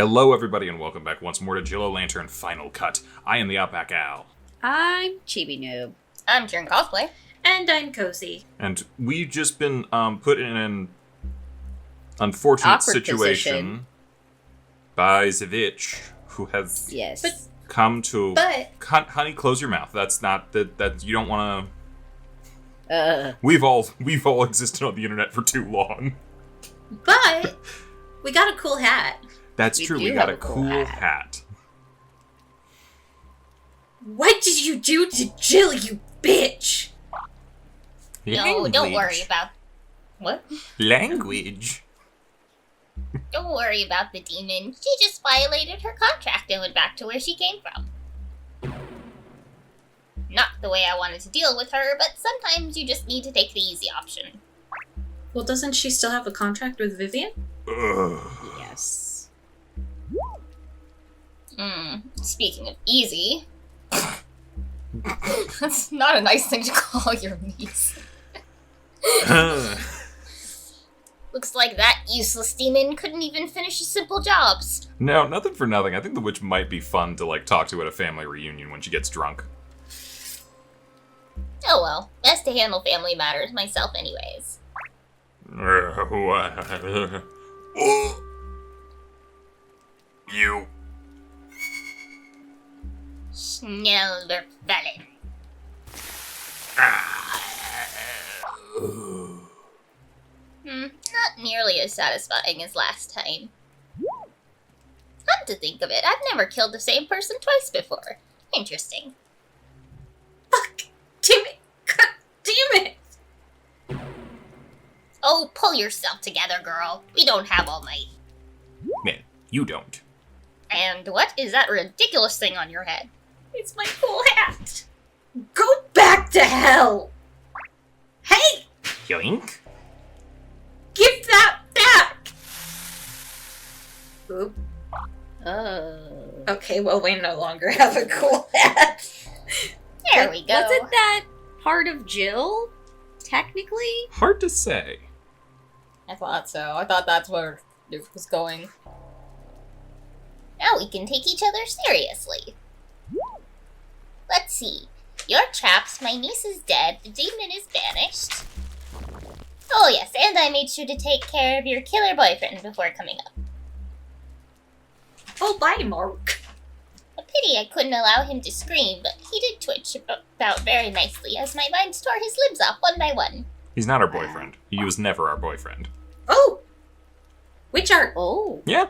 Hello, everybody, and welcome back once more to Jill-O-Lantern Final Cut. I am TheOutbackAl. I'm Chibi Noob. I'm CheerandCosplay. And I'm Kozi. And we've just been put in an unfortunate Awkward situation position. by Zavich, who has come to... Honey, close your mouth. That's not... That you don't want to... We've all existed on the internet for too long. But we got a cool hat. That's true. We got a cool hat. What did you do to Jill, you bitch? No, don't worry about... What? Language. Don't worry about the demon. She just violated her contract and went back to where she came from. Not the way I wanted to deal with her, but sometimes you just need to take the easy option. Well, doesn't she still have a contract with Vivian? Yes. Speaking of easy... That's not a nice thing to call your niece. Looks like that useless demon couldn't even finish his simple jobs. No, nothing for nothing. I think the witch might be fun to, talk to at a family reunion when she gets drunk. Oh well, best to handle family matters myself anyways. You. Schnelderfellen. Not nearly as satisfying as last time. Come to think of it, I've never killed the same person twice before. Interesting. Fuck! Damn it! God damn it! Oh, pull yourself together, girl. We don't have all night. Man, you don't. And what is that ridiculous thing on your head? It's my cool hat! Go back to hell! Hey! Yoink. Give that back! Oop. Okay, well, we no longer have a cool hat. There we go. Wasn't that part of Jill, technically? Hard to say. I thought so. I thought that's where it was going. Now we can take each other seriously. Let's see. You're trapped, my niece is dead, the demon is banished. Oh yes, and I made sure to take care of your killer boyfriend before coming up. Oh, bye, Mark. A pity I couldn't allow him to scream, but he did twitch about very nicely as my mind tore his limbs off one by one. He's not our boyfriend. He was never our boyfriend. Oh! Which are... Oh. Yeah.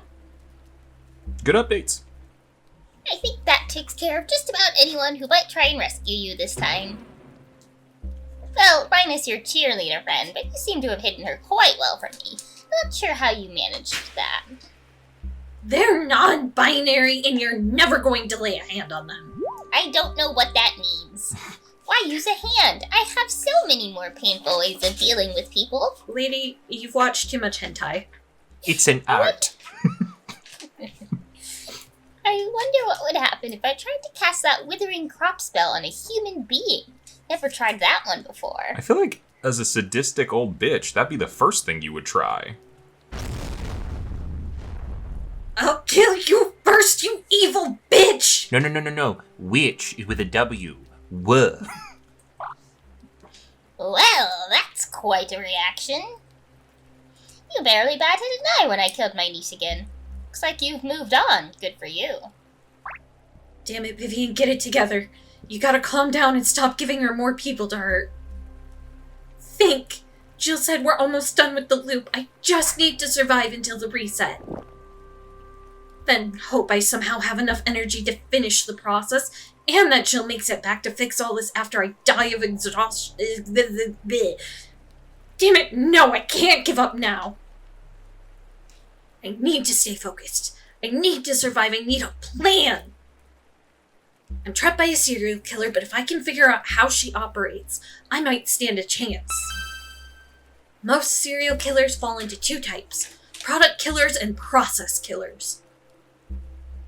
Good updates. I think that takes care of just about anyone who might try and rescue you this time. Well, minus your cheerleader friend, but you seem to have hidden her quite well from me. Not sure how you managed that. They're non-binary and you're never going to lay a hand on them. I don't know what that means. Why use a hand? I have so many more painful ways of dealing with people. Lady, you've watched too much hentai. It's an art. I wonder what would happen if I tried to cast that withering crop spell on a human being. Never tried that one before. I feel like, as a sadistic old bitch, that'd be the first thing you would try. I'll kill you first, you evil bitch! No. Witch is with a W. Wuh. Well, that's quite a reaction. You barely batted an eye when I killed my niece again. Looks like you've moved on. Good for you. Damn it, Vivian, get it together. You gotta calm down and stop giving her more people to hurt. Think! Jill said we're almost done with the loop. I just need to survive until the reset. Then hope I somehow have enough energy to finish the process, and that Jill makes it back to fix all this after I die of exhaustion. Damn it, no, I can't give up now. I need to stay focused. I need to survive. I need a plan. I'm trapped by a serial killer, but if I can figure out how she operates, I might stand a chance. Most serial killers fall into two types: product killers and process killers.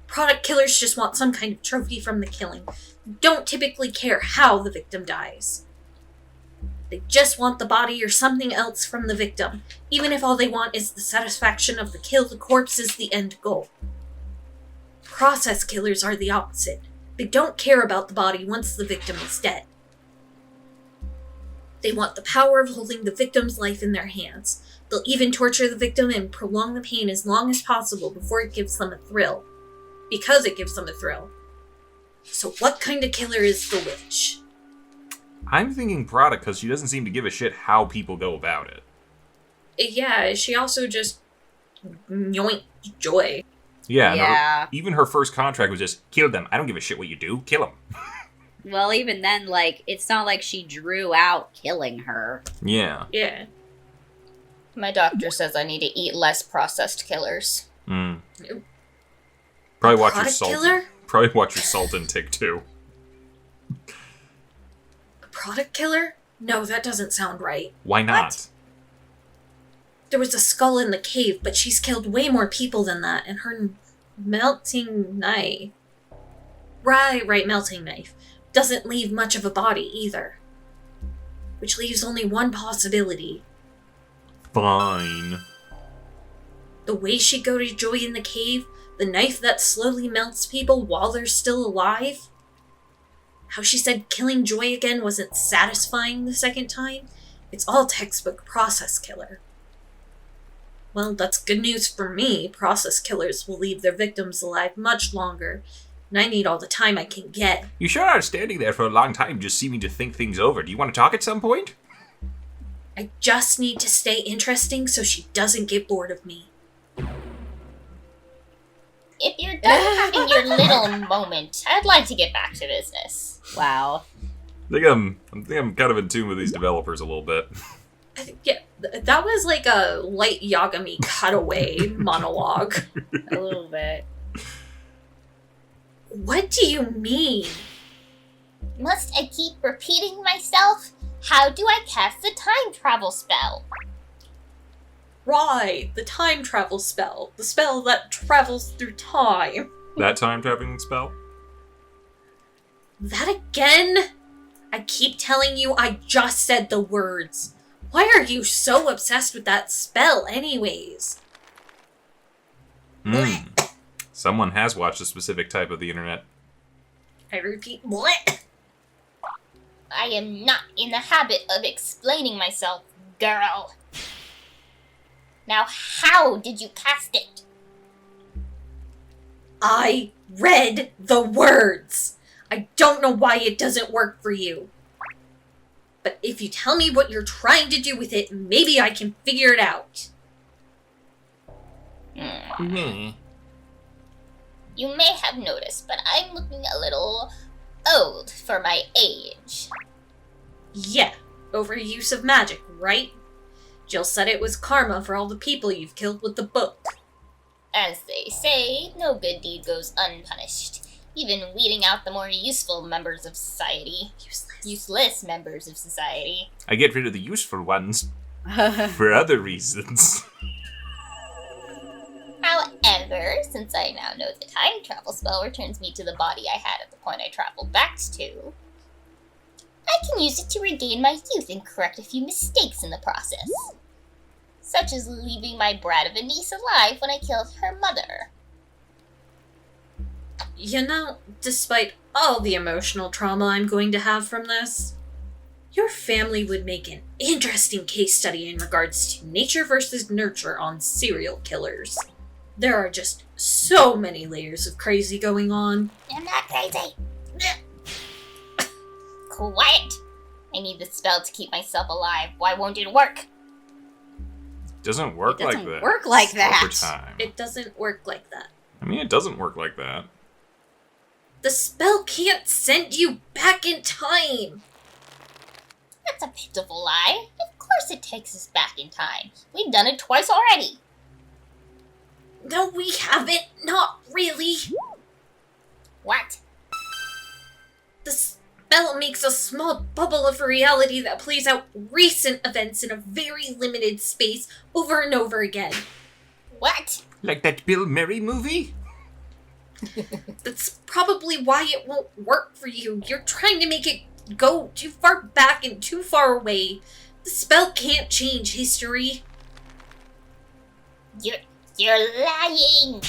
Product killers just want some kind of trophy from the killing. They don't typically care how the victim dies. They just want the body or something else from the victim. Even if all they want is the satisfaction of the kill, the corpse is the end goal. Process killers are the opposite. They don't care about the body once the victim is dead. They want the power of holding the victim's life in their hands. They'll even torture the victim and prolong the pain as long as possible before it gives them a thrill. Because it gives them a thrill. So what kind of killer is the witch? I'm thinking product because she doesn't seem to give a shit how people go about it. Yeah, she also just yoink joy. Yeah. Even her first contract was just, kill them. I don't give a shit what you do. Kill them. Well, even then, like, it's not like she drew out killing her. Yeah. Yeah. My doctor says I need to eat less processed killers. Mm. Probably watch your salt. Killer? Probably watch your salt intake too. A product killer? No, that doesn't sound right. Why not? What? There was a skull in the cave, but she's killed way more people than that, and her melting knife... Right, melting knife. Doesn't leave much of a body, either. Which leaves only one possibility. Fine. The way she goaded Joy in the cave, the knife that slowly melts people while they're still alive. How she said killing Joy again wasn't satisfying the second time. It's all textbook process killer. Well, that's good news for me. Process killers will leave their victims alive much longer, and I need all the time I can get. You sure are standing there for a long time just seeming to think things over. Do you want to talk at some point? I just need to stay interesting so she doesn't get bored of me. If you're done having your little moment, I'd like to get back to business. Wow. I think I'm kind of in tune with these developers a little bit. Yeah, that was like a light Yagami cutaway monologue. A little bit. What do you mean? Must I keep repeating myself? How do I cast the time travel spell? Right, the time travel spell. The spell that travels through time. That time traveling spell? That again? I keep telling you I just said the words. Why are you so obsessed with that spell anyways? Someone has watched a specific type of the internet. I repeat, what? I am not in the habit of explaining myself, girl. Now, how did you cast it? I read the words. I don't know why it doesn't work for you. But if you tell me what you're trying to do with it, maybe I can figure it out. You may have noticed, but I'm looking a little old for my age. Yeah, overuse of magic, right? Jill said it was karma for all the people you've killed with the book. As they say, no good deed goes unpunished. Even weeding out the more useful members of society. Useless members of society. I get rid of the useful ones for other reasons. However, since I now know the time travel spell returns me to the body I had at the point I traveled back to, I can use it to regain my youth and correct a few mistakes in the process. Such as leaving my brat of a niece alive when I killed her mother. You know, despite all the emotional trauma I'm going to have from this, your family would make an interesting case study in regards to nature versus nurture on serial killers. There are just so many layers of crazy going on. I'm not crazy. Quiet. I need the spell to keep myself alive. Why won't it work? Doesn't work like that. It doesn't work like that. Over time. It doesn't work like that. I mean, it doesn't work like that. The spell can't send you back in time. That's a pitiful lie. Of course it takes us back in time. We've done it twice already. No, we haven't. Not really. What? The spell makes a small bubble of reality that plays out recent events in a very limited space over and over again. What? Like that Bill Murray movie? That's probably why it won't work for you. You're trying to make it go too far back and too far away. The spell can't change history. You're lying.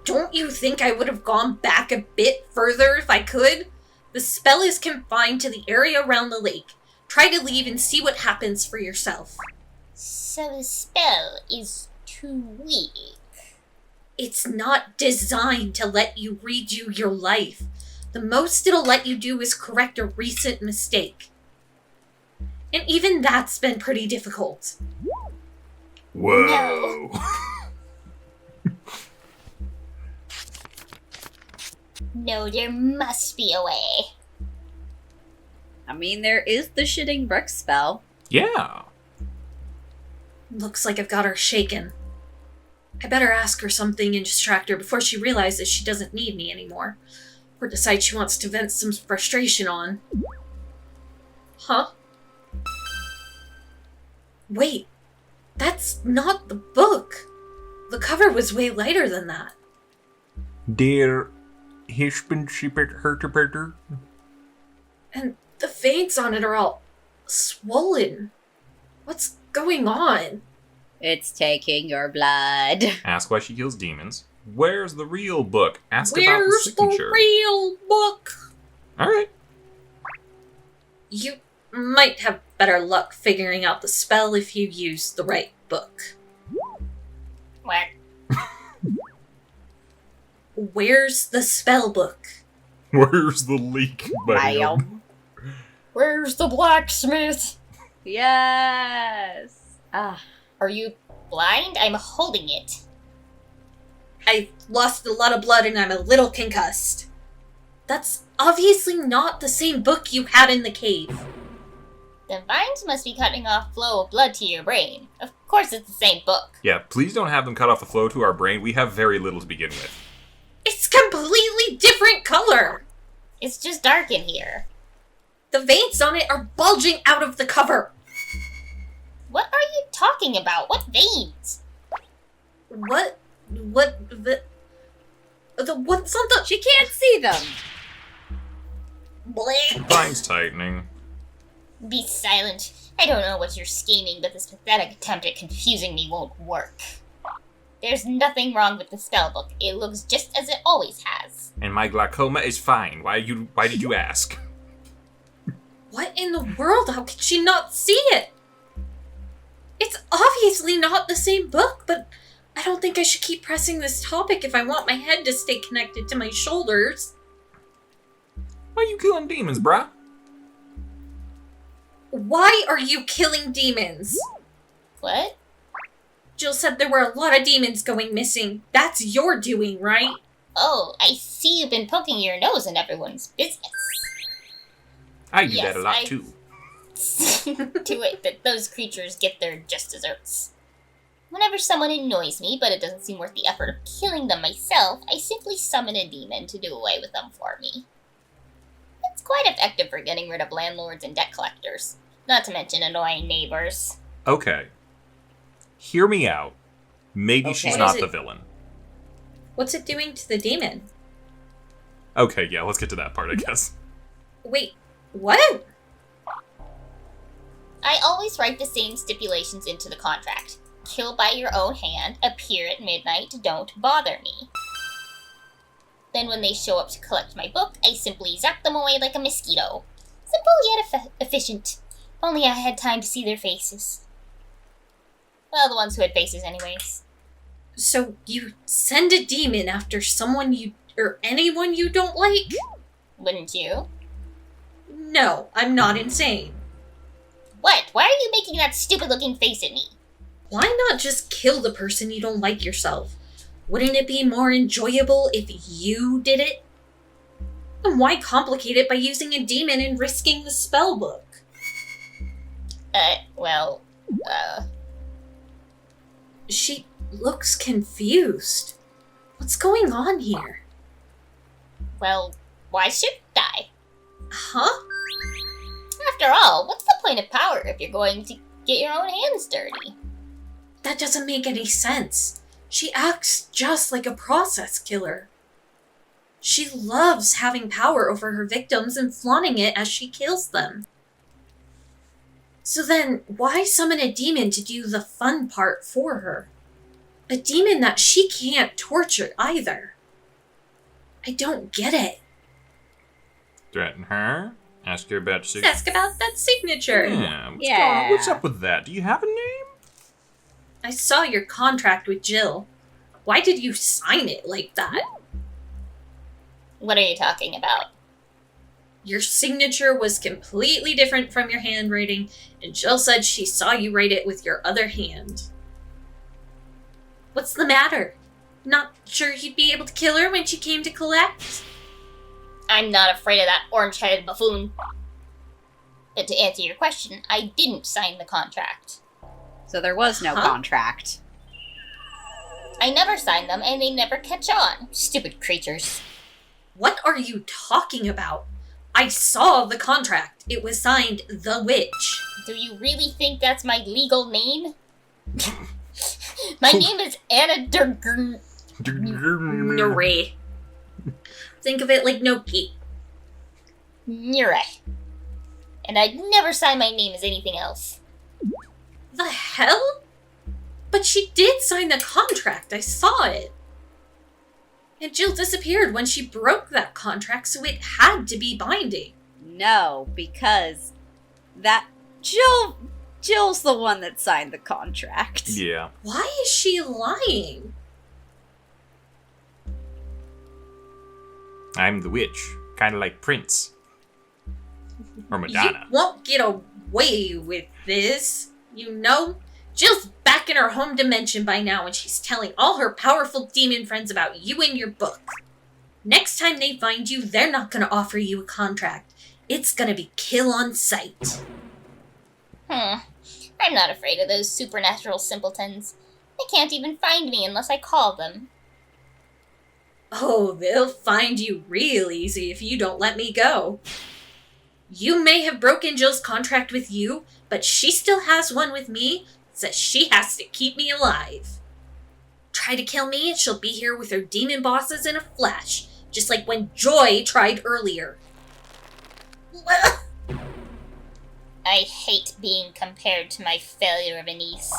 Don't you think I would have gone back a bit further if I could? The spell is confined to the area around the lake. Try to leave and see what happens for yourself. So the spell is too weak. It's not designed to let you redo your life. The most it'll let you do is correct a recent mistake. And even that's been pretty difficult. Whoa. No. No, there must be a way. I mean, there is the shitting brick spell. Yeah. Looks like I've got her shaken. I better ask her something and distract her before she realizes she doesn't need me anymore. Or decides she wants to vent some frustration on. Huh? Wait, that's not the book. The cover was way lighter than that. Der Hispenschippert. And the veins on it are all swollen. What's going on? It's taking your blood. Ask why she kills demons. Where's the real book? Ask about the Where's signature. the real book? Alright. You might have better luck figuring out the spell if you use the right book. What? Where's the spell book? Where's the leak, ma'am? Where's the blacksmith? Yes. Are you blind? I'm holding it. I've lost a lot of blood and I'm a little concussed. That's obviously not the same book you had in the cave. The vines must be cutting off flow of blood to your brain. Of course it's the same book. Yeah, please don't have them cut off the flow to our brain. We have very little to begin with. It's completely different color. It's just dark in here. The veins on it are bulging out of the cover. What are you talking about? What veins? What the what's on the... She can't see them. Bleh. Vine's tightening. Be silent. I don't know what you're scheming, but this pathetic attempt at confusing me won't work. There's nothing wrong with the spellbook. It looks just as it always has. And my glaucoma is fine. Why did you ask? What in the world? How could she not see it? It's obviously not the same book, but I don't think I should keep pressing this topic if I want my head to stay connected to my shoulders. Why are you killing demons, bruh? Why are you killing demons? What? Jill said there were a lot of demons going missing. That's your doing, right? Oh, I see you've been poking your nose in everyone's business. I do that a lot, too. To it that those creatures get their just desserts. Whenever someone annoys me, but it doesn't seem worth the effort of killing them myself, I simply summon a demon to do away with them for me. It's quite effective for getting rid of landlords and debt collectors, not to mention annoying neighbors. Okay. Hear me out. Maybe she's not the villain. What's it doing to the demon? Okay, yeah, let's get to that part, I guess. Wait, what? I always write the same stipulations into the contract. Kill by your own hand, appear at midnight, don't bother me. Then when they show up to collect my book, I simply zap them away like a mosquito. Simple yet efficient. Only I had time to see their faces. Well, the ones who had faces anyways. So you send a demon after someone or anyone you don't like? Wouldn't you? No, I'm not insane. What? Why are you making that stupid-looking face at me? Why not just kill the person you don't like yourself? Wouldn't it be more enjoyable if you did it? And why complicate it by using a demon and risking the spellbook? She looks confused. What's going on here? Well, why shouldn't I? Huh? After all, what's the point of power if you're going to get your own hands dirty? That doesn't make any sense. She acts just like a process killer. She loves having power over her victims and flaunting it as she kills them. So then, why summon a demon to do the fun part for her? A demon that she can't torture either. I don't get it. Threaten her? Ask her about Ask about that signature. Yeah, what's up with that? Do you have a name? I saw your contract with Jill. Why did you sign it like that? What are you talking about? Your signature was completely different from your handwriting, and Jill said she saw you write it with your other hand. What's the matter? Not sure you'd be able to kill her when she came to collect? I'm not afraid of that orange-headed buffoon. But to answer your question, I didn't sign the contract. So there was no contract. I never signed them, and they never catch on. Stupid creatures. What are you talking about? I saw the contract. It was signed The Witch. Do you really think that's my legal name? My name is Anna Nure. Think of it like Noki. Nure. And I'd never sign my name as anything else. The hell? But she did sign the contract. I saw it. And Jill disappeared when she broke that contract, so it had to be binding. No, because that Jill's the one that signed the contract. Yeah. Why is she lying? I'm the witch. Kind of like Prince. Or Madonna. You won't get away with this. You know? Jill's back in her home dimension by now, and she's telling all her powerful demon friends about you and your book. Next time they find you, they're not going to offer you a contract. It's going to be kill on sight. I'm not afraid of those supernatural simpletons. They can't even find me unless I call them. Oh, they'll find you real easy if you don't let me go. You may have broken Jill's contract with you, but she still has one with me, so she has to keep me alive. Try to kill me and she'll be here with her demon bosses in a flash, just like when Joy tried earlier. I hate being compared to my failure of a niece.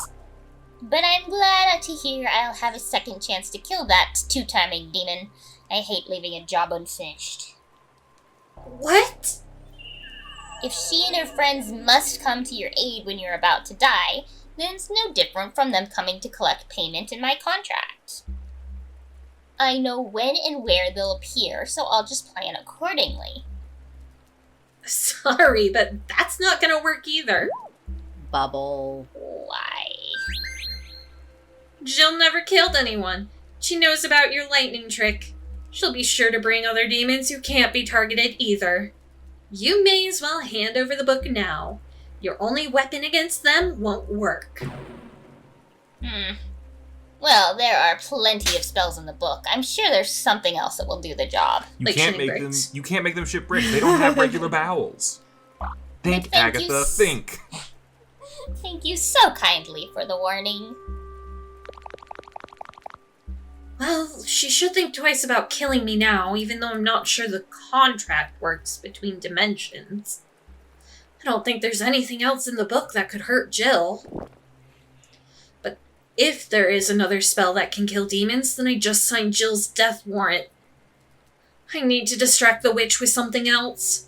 But I'm glad to hear I'll have a second chance to kill that two-timing demon. I hate leaving a job unfinished. What? If she and her friends must come to your aid when you're about to die, then it's no different from them coming to collect payment in my contract. I know when and where they'll appear, so I'll just plan accordingly. Sorry, but that's not gonna work either. Bubble. Why? Jill never killed anyone. She knows about your lightning trick. She'll be sure to bring other demons who can't be targeted either. You may as well hand over the book now. Your only weapon against them won't work. Well, there are plenty of spells in the book. I'm sure there's something else that will do the job. You like can't make them. You can't make them ship bricks. They don't have regular bowels. Think, Agatha. Think. Thank you so kindly for the warning. Well, she should think twice about killing me now, even though I'm not sure the contract works between dimensions. I don't think there's anything else in the book that could hurt Jill. But if there is another spell that can kill demons, then I just signed Jill's death warrant. I need to distract the witch with something else.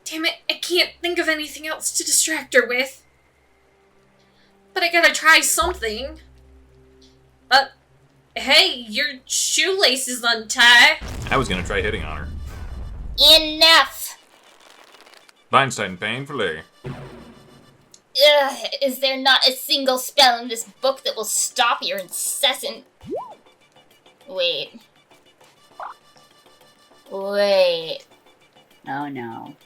Damn it, I can't think of anything else to distract her with. But I gotta try something. Hey, your shoelace is untied. I was gonna try hitting on her. Enough! Weinstein painfully. Is there not a single spell in this book that will stop your incessant... Wait. Oh no.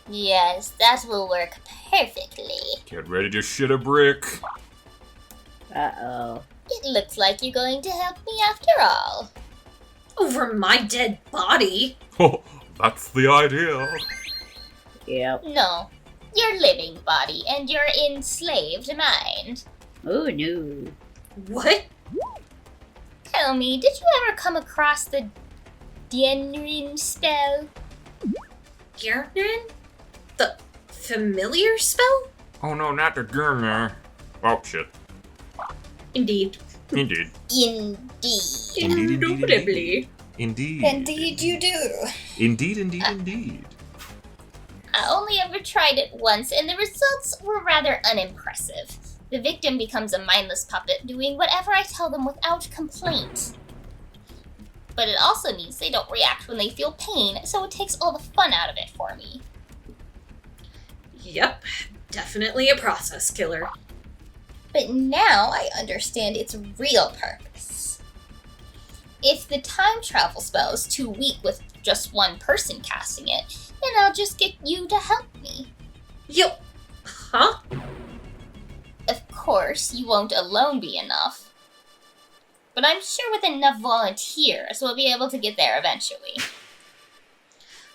Yes, that will work perfectly. Get ready to shit a brick. Uh-oh. It looks like you're going to help me after all. Over my dead body? Oh, that's the idea. Yep. No, your living body and your enslaved mind. Oh no. What? Tell me, did you ever come across the Dienrin spell? Gernrin? The familiar spell? Oh no, not the Gurner. Oh shit. Indeed. Indeed. Indubitably. Indeed. Indeed you do. Indeed. I only ever tried it once, and the results were rather unimpressive. The victim becomes a mindless puppet, doing whatever I tell them without complaint. But it also means they don't react when they feel pain, so it takes all the fun out of it for me. Yep, definitely a process killer. But now I understand its real purpose. If the time travel spell is too weak with just one person casting it, then I'll just get you to help me. Huh? Of course, you won't alone be enough. But I'm sure with enough volunteers, we'll be able to get there eventually.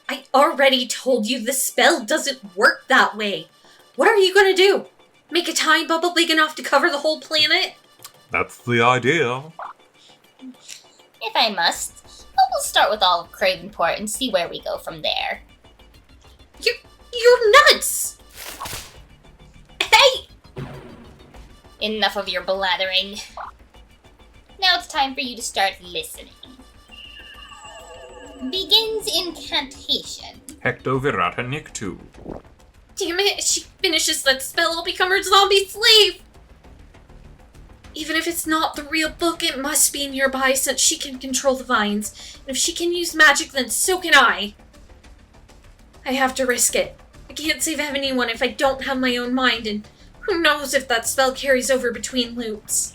I already told you the spell doesn't work that way. What are you gonna do? Make a time bubble big enough to cover the whole planet? That's the idea. If I must, we'll start with all of Cravenport and see where we go from there. You're nuts! Hey! Enough of your blathering. Now it's time for you to start listening. Begins incantation. Hecto Virata Nictu. Damn it, if she finishes that spell, I'll become her zombie slave! Even if it's not the real book, it must be nearby since she can control the vines. And if she can use magic, then so can I. I have to risk it. I can't save anyone if I don't have my own mind, and who knows if that spell carries over between loops.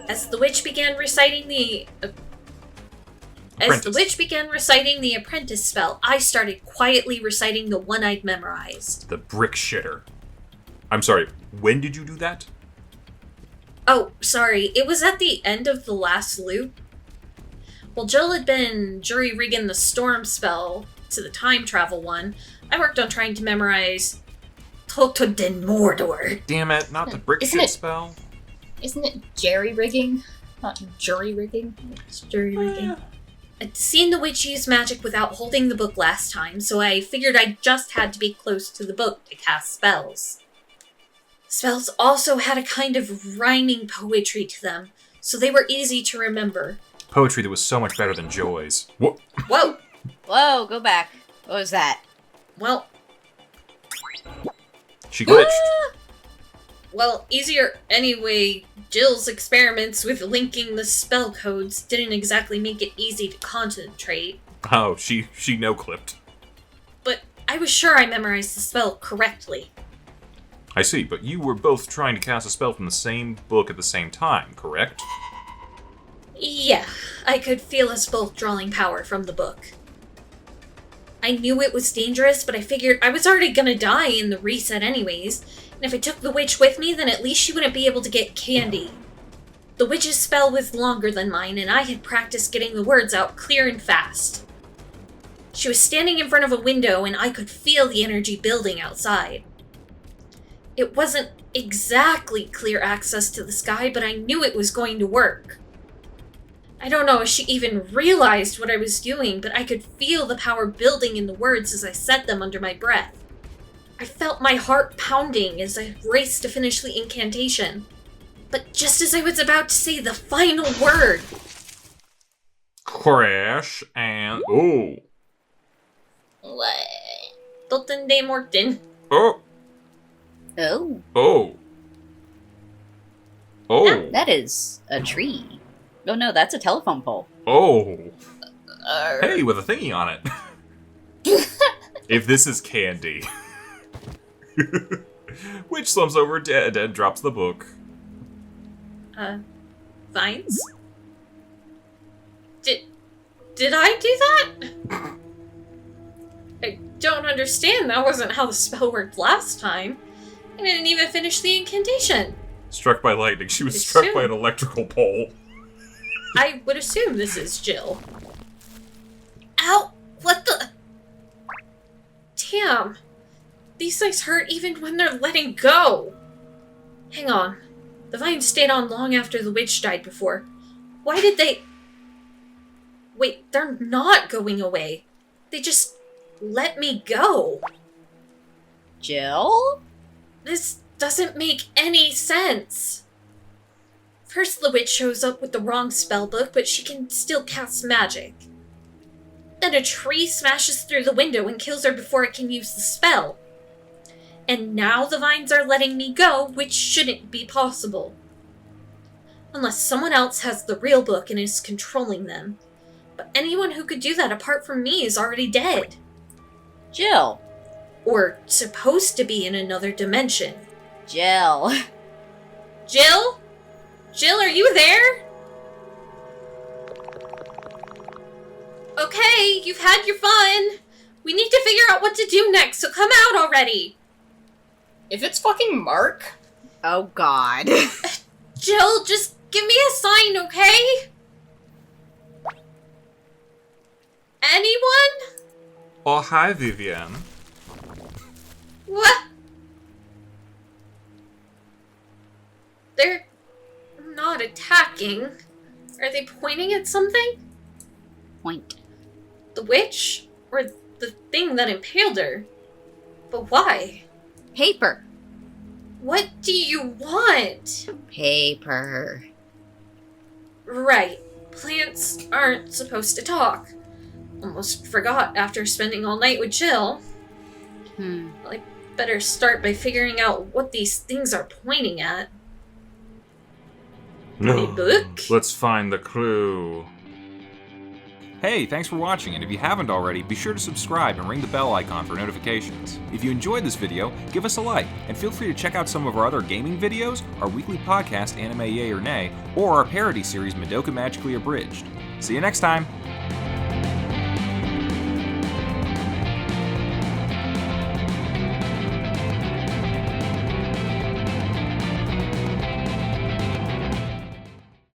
As the witch began reciting the apprentice spell, I started quietly reciting the one I'd memorized. The brick shitter. I'm sorry, when did you do that? Oh, sorry, it was at the end of the last loop. While Jill had been jury-rigging the storm spell to the time travel one, I worked on trying to memorize Toto den Mordor. Damn it, not the brick shit spell. Isn't it jerry-rigging? Not jury-rigging? It's jury-rigging. I'd seen the witch use magic without holding the book last time, so I figured I just had to be close to the book to cast spells. Spells also had a kind of rhyming poetry to them, so they were easy to remember. Poetry that was so much better than Joy's. Whoa! Whoa, go back. What was that? Well... She glitched. Well, easier anyway. Jill's experiments with linking the spell codes didn't exactly make it easy to concentrate. Oh, she no-clipped. But I was sure I memorized the spell correctly. I see, but you were both trying to cast a spell from the same book at the same time, correct? Yeah, I could feel us both drawing power from the book. I knew it was dangerous, but I figured I was already gonna die in the reset anyways, and if I took the witch with me, then at least she wouldn't be able to get candy. The witch's spell was longer than mine, and I had practiced getting the words out clear and fast. She was standing in front of a window, and I could feel the energy building outside. It wasn't exactly clear access to the sky, but I knew it was going to work. I don't know if she even realized what I was doing, but I could feel the power building in the words as I said them under my breath. I felt my heart pounding as I raced to finish the incantation. But just as I was about to say the final word... Crash and... Oh! What? Totten de Morten. Oh! Oh. Oh! Oh! That is a tree. Oh no, that's a telephone pole. Oh! Hey, with a thingy on it. If this is candy. Witch slumps over dead and drops the book. Vines? Did I do that? I don't understand. That wasn't how the spell worked last time. I didn't even finish the incantation. Struck by lightning. She was struck by an electrical pole. I would assume this is Jill. Ow! What the... Damn. These things hurt even when they're letting go. Hang on. The vines stayed on long after the witch died before. Why did they... Wait, they're not going away. They just let me go. Jill? This doesn't make any sense. First, the witch shows up with the wrong spellbook, but she can still cast magic. Then a tree smashes through the window and kills her before it can use the spell. And now the vines are letting me go, which shouldn't be possible. Unless someone else has the real book and is controlling them. But anyone who could do that apart from me is already dead. Jill. Or supposed to be in another dimension. Jill. Jill? Jill, are you there? Okay, you've had your fun. We need to figure out what to do next, so come out already. If it's fucking Mark. Oh, God. Jill, just give me a sign, okay? Anyone? Oh, hi, Vivian. What? They're not attacking. Are they pointing at something? Point. The witch? Or the thing that impaled her? But why? Paper. What do you want? Paper. Right. Plants aren't supposed to talk. Almost forgot after spending all night with Jill. Well, I better start by figuring out what these things are pointing at. A book? Let's find the clue. Hey, thanks for watching, and if you haven't already, be sure to subscribe and ring the bell icon for notifications. If you enjoyed this video, give us a like, and feel free to check out some of our other gaming videos, our weekly podcast, Anime Yay or Nay, or our parody series, Madoka Magically Abridged. See you next time!